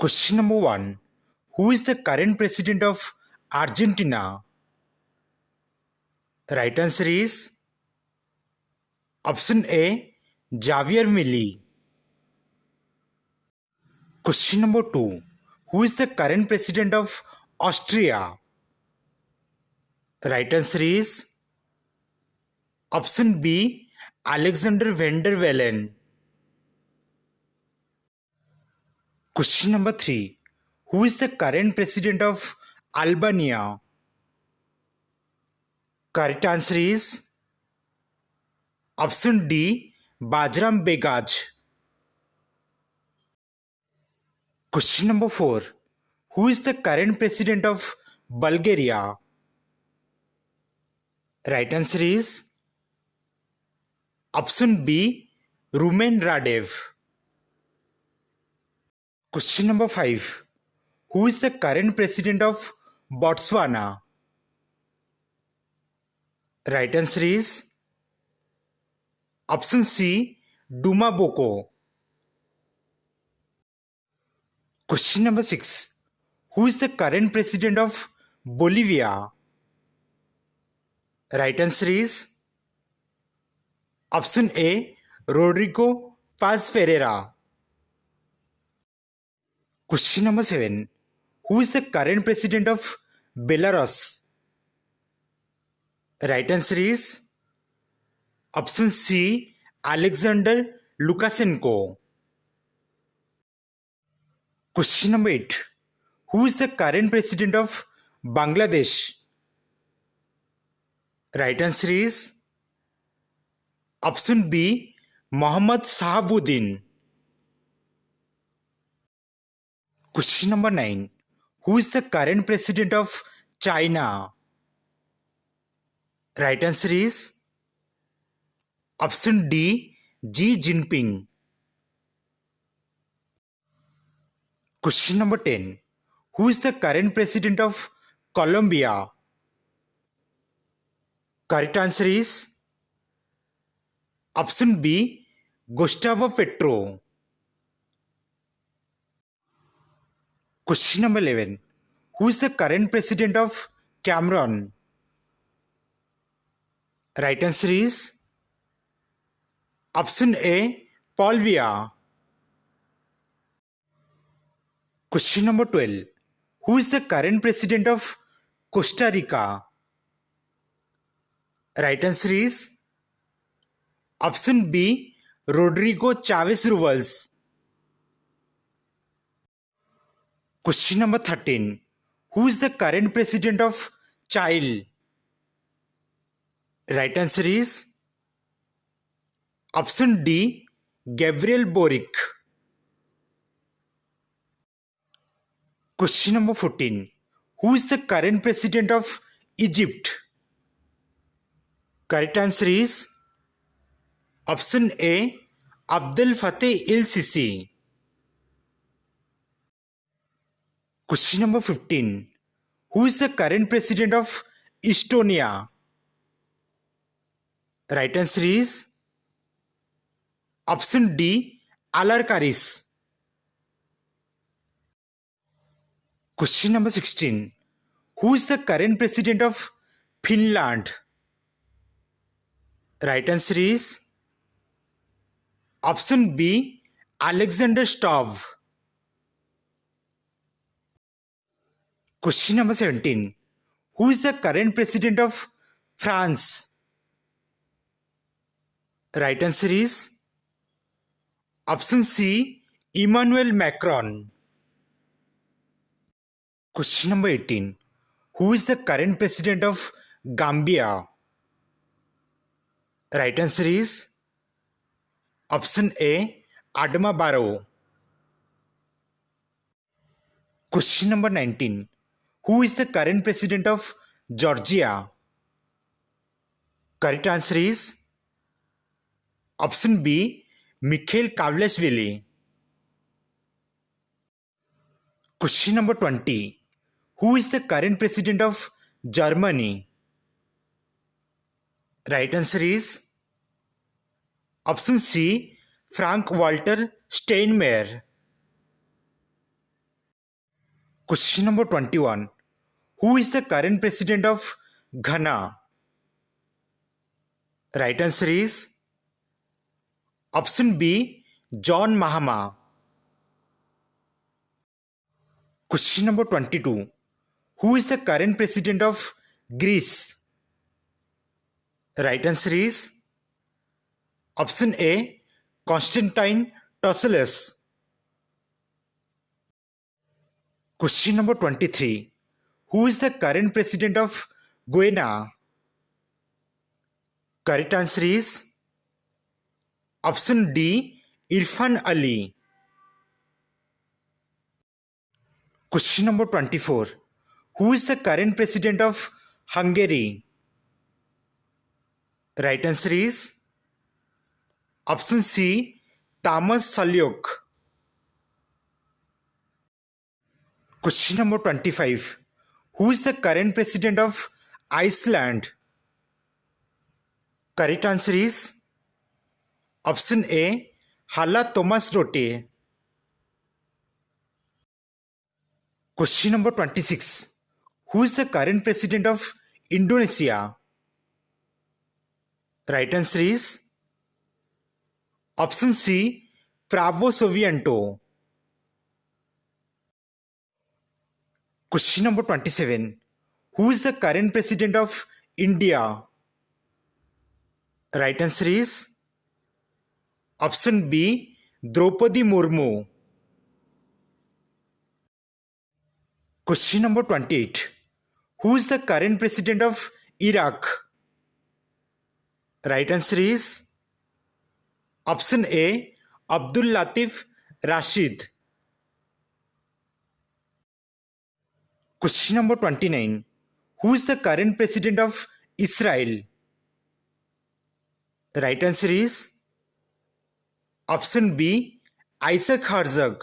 Question number 1. Who is the current president of Argentina? The right answer is option A, Javier Milei. Question number 2. Who is the current president of Austria? The right answer is option B, Alexander Van der Bellen. Question number 3. Who is the current president of Albania? Correct answer is option D, Bajram Begaj. Question number 4. Who is the current president of Bulgaria? Right answer is option B, Rumen Radev. Question number 5. Who is the current president of Botswana? Right answer is option C, Duma Boko. Question number 6. Who is the current president of Bolivia? Right answer is option A, Rodrigo Paz Ferreira. Question number 7. Who is the current president of Belarus? Right answer is option C, Alexander Lukashenko. Question number 8. Who is the current president of Bangladesh? Right answer is option B, Mohammad Shahabuddin. Question number 9. Who is the current president of China? Right answer is option D, Xi Jinping. Question number 10. Who is the current president of Colombia? Correct answer is option B, Gustavo Petro. Question number 11. Who is the current president of Cameroon? Right answer is option A, Paul Biya. Question number 12. Who is the current president of Costa Rica? Right answer is option B, Rodrigo Chavez Ruelas. Question number 13. Who is the current president of Chile? Right answer is option D, Gabriel Boric. Question number 14. Who is the current president of Egypt? Correct answer is option A, Abdel Fattah el-Sisi. Question number 15. Who is the current president of Estonia? Right answer is option D, Alar Karis. Question number 16. Who is the current president of Finland? Right answer is option B, Alexander Stubb. Question number 17. Who is the current president of France? Right answer is option C, Emmanuel Macron. Question number 18. Who is the current president of Gambia? Right answer is option A, Adama Barrow. Question number 19. Who is the current president of Georgia? Correct answer is option B, Mikhail Kavlashvili. Question number 20. Who is the current president of Germany? Right answer is option C, Frank-Walter Steinmeier. Question number 21. Who is the current president of Ghana? Right answer is option B, John Mahama. Question number 22. Who is the current president of Greece? Right answer is option A, Constantine Toseles. Question number 23. Who is the current president of Guyana? Correct answer is option D, Irfan Ali. Question number 24. Who is the current president of Hungary? Right answer is option C, Tamas Salyok. Question number 25. Who is the current president of Iceland? Correct answer is option A, Hala Tomasdottir. Question number 26. Who is the current president of Indonesia? Right answer is option C, Prabowo Subianto. Question number 27. Who is the current president of India? Right answer is option B, Draupadi Murmu. Question number 28. Who is the current president of Iraq? Right answer is option A, Abdul Latif Rashid. Question number 29. Who is the current president of Israel? Right answer is option B, Isaac Herzog.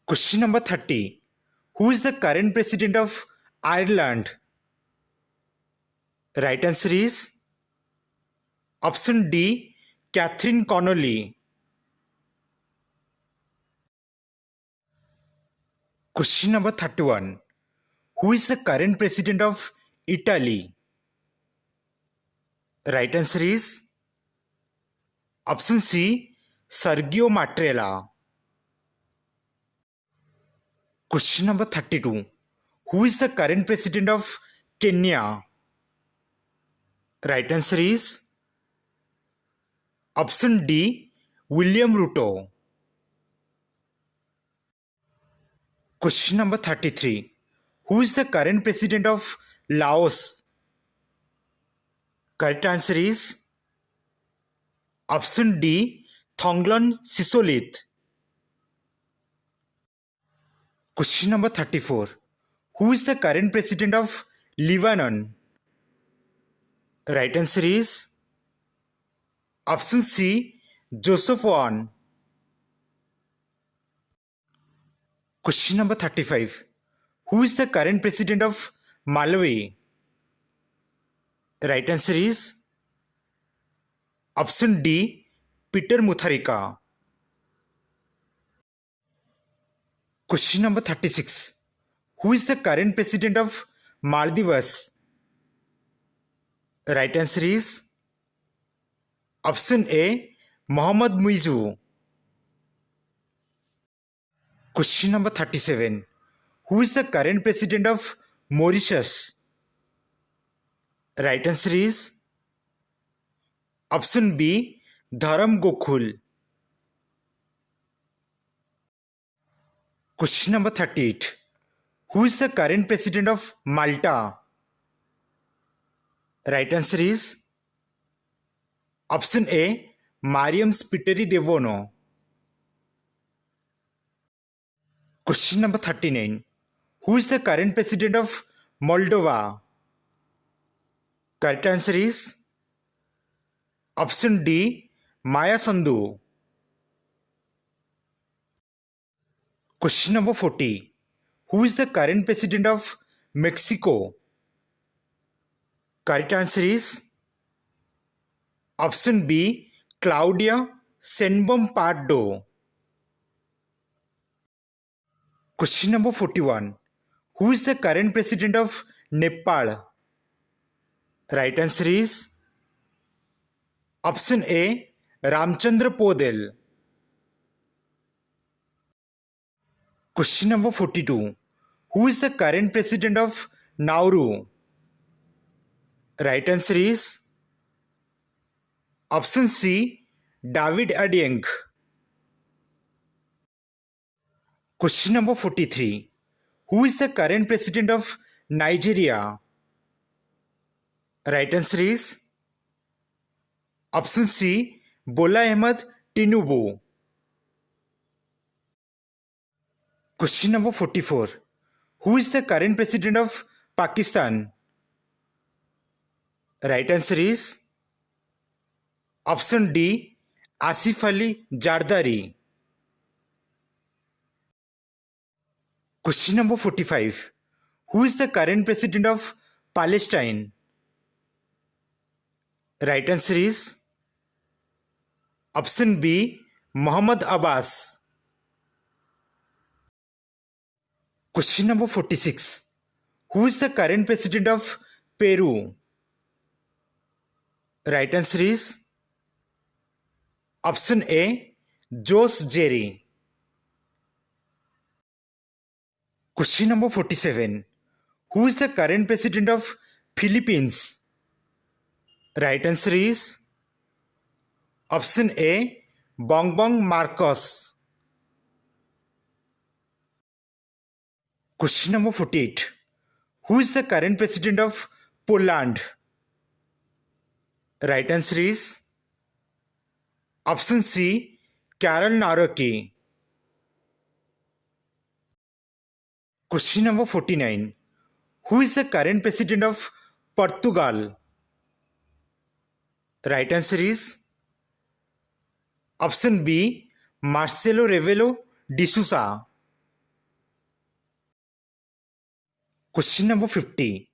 Question number 30. Who is the current president of Ireland? Right answer is option D, Catherine Connolly. Question number 31. Who is the current president of Italy? Right answer is option C, Sergio Mattarella. Question number 32. Who is the current president of Kenya? Right answer is option D, William Ruto. Question number 33. Who is the current president of Laos? Correct answer is option D, Thonglan Sisolit. Question number 34. Who is the current president of Lebanon? Right answer is option C, Joseph Aoun. Question number 35. Who is the current president of Malawi? Right answer is option D, Peter Mutharika. Question number 36. Who is the current president of Maldives? Right answer is option A, Mohammad Muizu. Question number 37. Who is the current president of Mauritius? Right answer is option B, Dharam Gokhul. Question number 38. Who is the current president of Malta? Right answer is option A, Mariam Spiteri Devono. Question number 39. Who is the current president of Moldova? Correct answer is option D, Maya Sandu. Question number 40. Who is the current president of Mexico? Correct answer is option B, Claudia Sheinbaum Pardo. Question number 41. Who is the current president of Nepal? Right answer is option A. Ramchandra Podel. Question number 42. Who is the current president of Nauru? Right answer is option C. David Adieng. Question number 43. Who is the current president of Nigeria? Right answer is option C. Bola Ahmed Tinubu. Question number 44. Who is the current president of Pakistan? Right answer is option D. Asif Ali Zardari. Question number 45. Who is the current president of Palestine? Right answer is option B. Muhammad Abbas. Question number 46. Who is the current president of Peru? Right answer is option A. Jose Jerry. Question number 47. Who is the current president of Philippines? Right answer is option A. Bongbong Marcos. Question number 48. Who is the current president of Poland? Right answer is option C. Karol Nawrocki. Question number 49. Who is the current president of Portugal? Right answer is option B. Marcelo Rebelo de Sousa. Question number 50.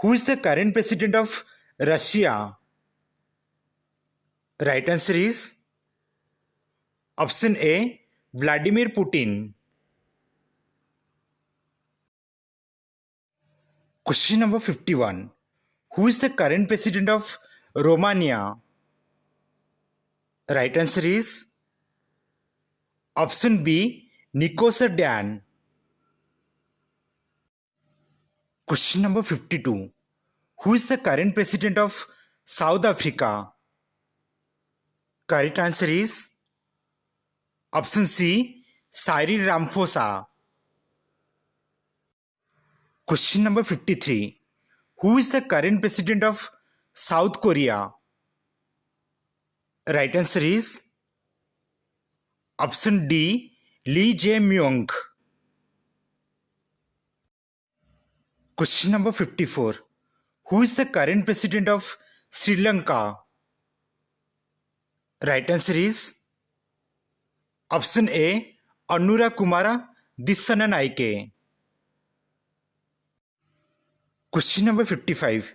Who is the current president of Russia? Right answer is option A. Vladimir Putin. Question number 51. Who is the current president of Romania? Right answer is option B. Nicos Dan. Question number 52. Who is the current president of South Africa? Correct answer is option C. Cyril Ramaphosa. Question number 53. Who is the current president of South Korea? Right answer is option D. Lee Jae-myung. Question number 54. Who is the current president of Sri Lanka? Right answer is option A. Anura Kumara Dissanayake. Question number 55.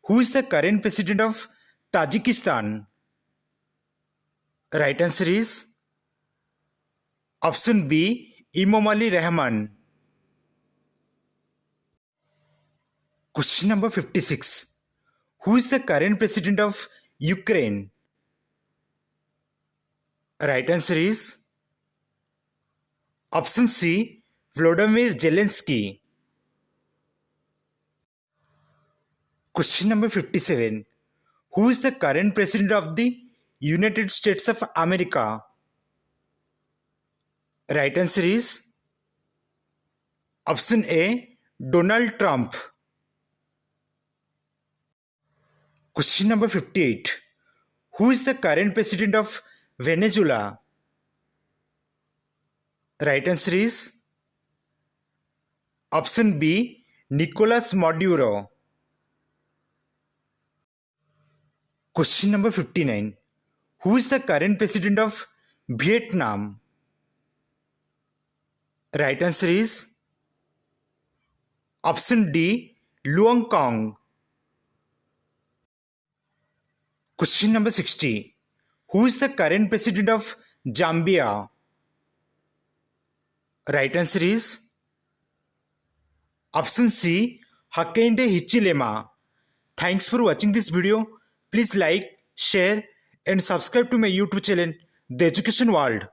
Who is the current president of Tajikistan? Right answer is option B. Emomali Rahman. Question number 56. Who is the current president of Ukraine? Right answer is option C. Volodymyr Zelensky. Question number 57. Who is the current president of the United States of America? Right answer is option A. Donald Trump. Question number 58. Who is the current president of Venezuela? Right answer is option B. Nicolas Maduro. Question number 59. Who is the current president of Vietnam? Right answer is option D. Luong Kong. Question number 60. Who is the current president of Zambia? Right answer is option C, Hakainde Hichilema. Thanks for watching this video. Please like, share and subscribe to my YouTube channel, The Education World.